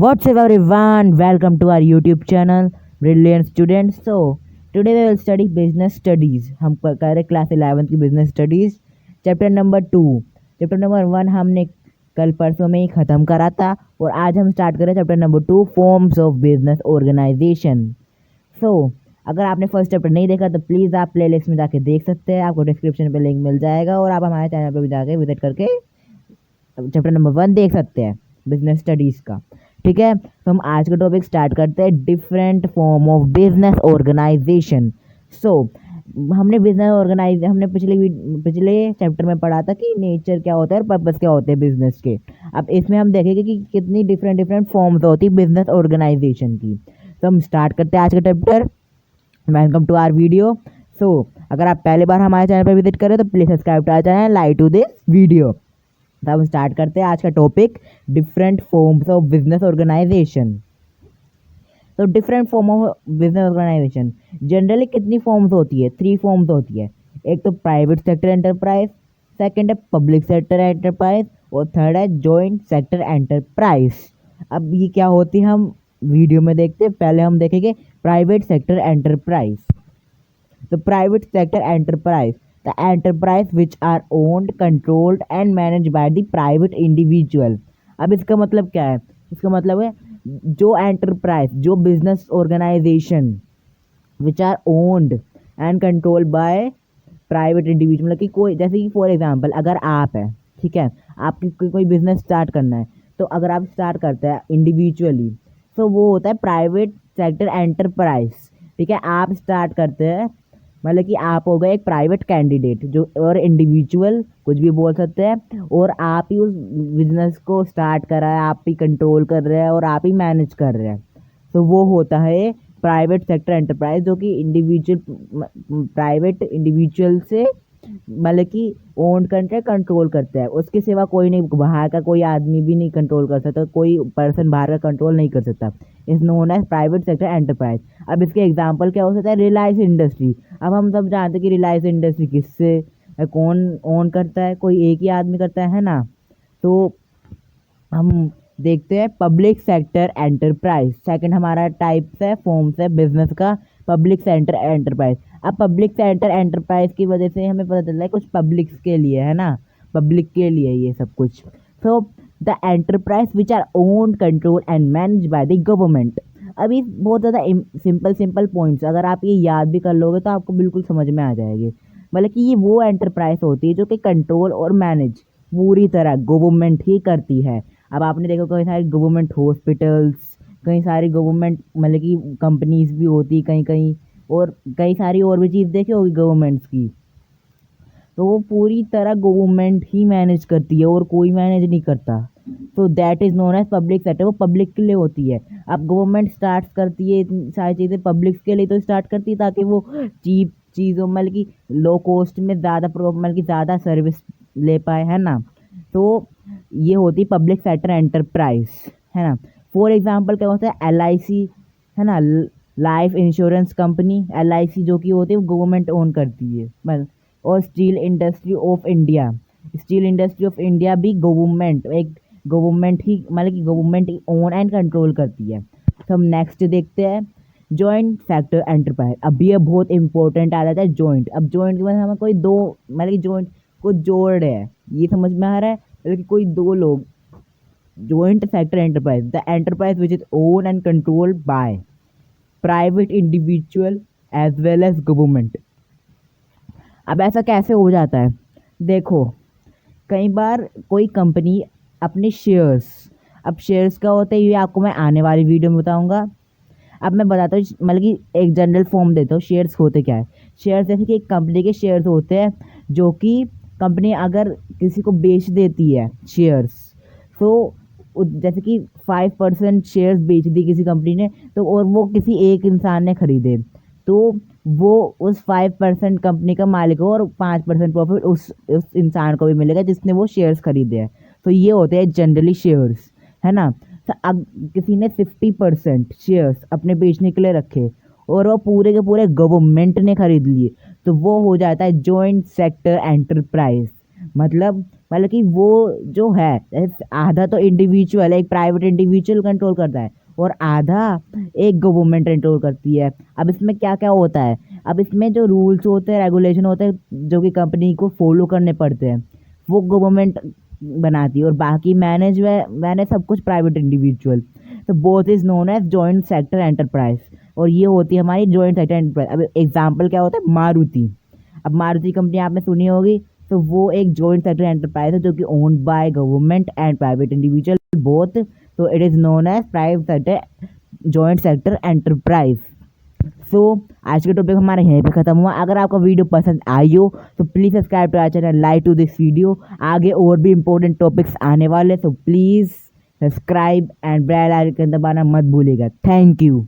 What's up everyone? Welcome to our YouTube channel, Brilliant Students. So today we will study business studies. हम कर रहे class 11th की business studies, chapter number 2. Chapter number 1 हमने कल परसों में ही ख़त्म करा था और आज हम स्टार्ट करें chapter number 2, forms of business organization. So अगर आपने फर्स्ट चैप्टर नहीं देखा तो प्लीज़ आप प्लेलिस्ट में जाके देख सकते हैं. आपको डिस्क्रिप्शन पे लिंक मिल जाएगा और आप हमारे चैनल पर भी जाके विजिट करके चैप्टर नंबर 1 देख सकते हैं बिजनेस स्टडीज़ का. ठीक है, तो हम आज का टॉपिक स्टार्ट करते हैं, different form of business organization. So हमने पिछले चैप्टर में पढ़ा था कि नेचर क्या होता है और पर्पस क्या होते हैं बिजनेस के. अब इसमें हम देखेंगे कि कितनी डिफरेंट फॉर्म्स होती है बिजनेस ऑर्गेनाइजेशन की. तो हम स्टार्ट करते हैं आज का chapter. Welcome to our video. So अगर आप पहली बार हमारे चैनल पर विजिट करें तो please subscribe to our channel, like to this video. तो हम स्टार्ट करते हैं आज का topic, different forms of business organization. तो different form of business organization generally कितनी फॉर्म्स होती है? 3 फॉर्म्स होती है. एक तो प्राइवेट सेक्टर एंटरप्राइज, सेकंड है पब्लिक सेक्टर एंटरप्राइज और थर्ड है जॉइंट सेक्टर एंटरप्राइज. अब ये क्या होती है हम वीडियो में देखते हैं. पहले हम देखेंगे private sector enterprise. The private sector enterprise, the enterprise which are owned, controlled and managed by the private individual. अब इसका मतलब क्या है? इसका मतलब है जो एंटरप्राइज, जो business organisation which are owned and controlled by private individual. मतलब कि कोई, जैसे कि फॉर एग्जांपल अगर आप है, ठीक है, आपकी कोई बिजनेस स्टार्ट करना है तो अगर आप स्टार्ट करते हैं इंडिविजुअली तो वो होता है प्राइवेट सेक्टर एंटरप्राइज. ठीक है, आप स्टार्ट करते हैं मतलब कि आप हो गए एक प्राइवेट कैंडिडेट जो, और इंडिविजुअल कुछ भी बोल सकते हैं, और आप ही उस बिजनेस को स्टार्ट करा है, आप ही कंट्रोल कर रहे हैं और आप ही मैनेज कर रहे हैं. तो वो होता है प्राइवेट सेक्टर एंटरप्राइज, जो कि प्राइवेट इंडिविजुअल से मतलब कि ओन करते हैं, कंट्रोल करते हैं. उसके सिवा कोई नहीं, बाहर का कोई आदमी भी नहीं कंट्रोल कर सकता, कोई पर्सन बाहर का कंट्रोल नहीं कर सकता. Is known as private sector enterprise. अब इसके एग्जांपल क्या हो सकता है? रिलायंस इंडस्ट्री. अब हम सब जानते हैं कि रिलायंस इंडस्ट्री किससे, कौन ओन करता है? कोई एक ही आदमी करता है ना. तो हम देखते हैं पब्लिक सेक्टर एंटरप्राइज. सेकंड हमारा टाइप्स है, फॉर्म्स है बिजनेस का, पब्लिक सेक्टर एंटरप्राइज. अब पब्लिक सेक्टर एंटरप्राइज की वजह से हमें पता चल रहा है कुछ पब्लिक्स के लिए है ना, पब्लिक के लिए ये सब कुछ. So the enterprise which our own, control and manage by the government. अभी बहुत ज़्यादा सिंपल पॉइंट्स, अगर आप ये याद भी कर लोगे तो आपको बिल्कुल समझ में आ जाएगी. मतलब कि ये वो एंटरप्राइज होती है जो कि कंट्रोल और मैनेज पूरी तरह गवर्नमेंट ही करती है. अब आपने देखा कई सारे गवर्नमेंट हॉस्पिटल्स, कई सारी गवर्नमेंट मतलब कि कंपनीज भी होती कहीं कहीं, और कई सारी और भी चीज़ देखी होगी गवर्नमेंट्स की. तो वो पूरी तरह गवर्नमेंट ही मैनेज करती है और कोई मैनेज नहीं करता. तो that is known as public sector. वो पब्लिक के लिए होती है. अब गवर्नमेंट स्टार्ट करती है इतनी सारी चीज़ें पब्लिक के लिए, तो स्टार्ट करती है ताकि वो चीप चीज़ों मतलब कि लो कॉस्ट में ज़्यादा मतलब कि ज़्यादा सर्विस ले पाए, है ना. तो ये होती पब्लिक सेक्टर एंटरप्राइज, है ना. फॉर एग्जांपल क्या होता है? LIC, है ना, लाइफ इंश्योरेंस कंपनी. LIC जो कि होती है वो गवर्नमेंट ओन करती है. मतलब और steel industry of India. Steel industry of India भी गवर्नमेंट ही मतलब कि government he own and control करती है. तो हम नेक्स्ट देखते हैं जॉइंट सेक्टर एंटरप्राइज. अब ये बहुत इंपॉर्टेंट आ जाता है जॉइंट. अब जॉइंट के बाद हमें कोई दो मतलब कि जॉइंट को जोड़ रहे हैं, ये समझ में आ रहा है, मतलब कि कोई दो लोग. Joint sector enterprise, the enterprise which is own and controlled by private individual as well as government. अब ऐसा कैसे हो जाता है? देखो, कई बार कोई कंपनी अपने शेयर्स, अब शेयर्स का होता है ये आपको मैं आने वाली वीडियो में बताऊंगा. अब मैं बताता हूँ मतलब कि एक जनरल फॉर्म देता हूँ शेयर्स होते क्या है. शेयर्स जैसे कि एक कंपनी के शेयर्स होते हैं जो कि कंपनी अगर किसी को बेच देती है शेयर्स, तो जैसे कि 5% शेयर्स बेच दी किसी कंपनी ने, तो और वो किसी एक इंसान ने खरीदे, तो वो उस 5% कंपनी का मालिक हो और 5% प्रॉफिट उस इंसान को भी मिलेगा जिसने वो शेयर्स खरीदे हैं. तो ये होते हैं जनरली शेयर्स, है ना. तो अब किसी ने 50% शेयर्स अपने बेचने के लिए रखे और वो पूरे के पूरे गवर्नमेंट ने खरीद लिए, तो वो हो जाता है जॉइंट सेक्टर एंटरप्राइज. मतलब कि वो जो है आधा तो इंडिविजुअल, एक प्राइवेट इंडिविजुअल कंट्रोल करता है और आधा एक गवर्नमेंट कंट्रोल करती है। अब इसमें क्या क्या होता है, अब इसमें जो रूल्स होते हैं, रेगुलेशन होते हैं जो कि कंपनी को फॉलो करने पड़ते हैं, वो गवर्नमेंट बनाती है और बाकी मैनेज सब कुछ प्राइवेट इंडिविजुअल। तो both is known as joint sector enterprise, और ये होती है हमारी जॉइंट सेक्टर एंटरप्राइज। अब एग्जाम्पल क्या होता है, मारुति। अब मारुति कंपनी आपने सुनी होगी, तो वो एक जॉइंट सेक्टर एंटरप्राइज है जो कि owned by government and private individual both. तो it is known as private sector joint sector enterprise. So आज का टॉपिक हमारा यहीं पे खत्म हुआ। अगर आपको वीडियो पसंद आई हो तो please subscribe to our channel, like to this video. आगे और भी इंपॉर्टेंट टॉपिक्स आने वाले, तो please subscribe and bell icon दबाना मत भूलिएगा। Thank you.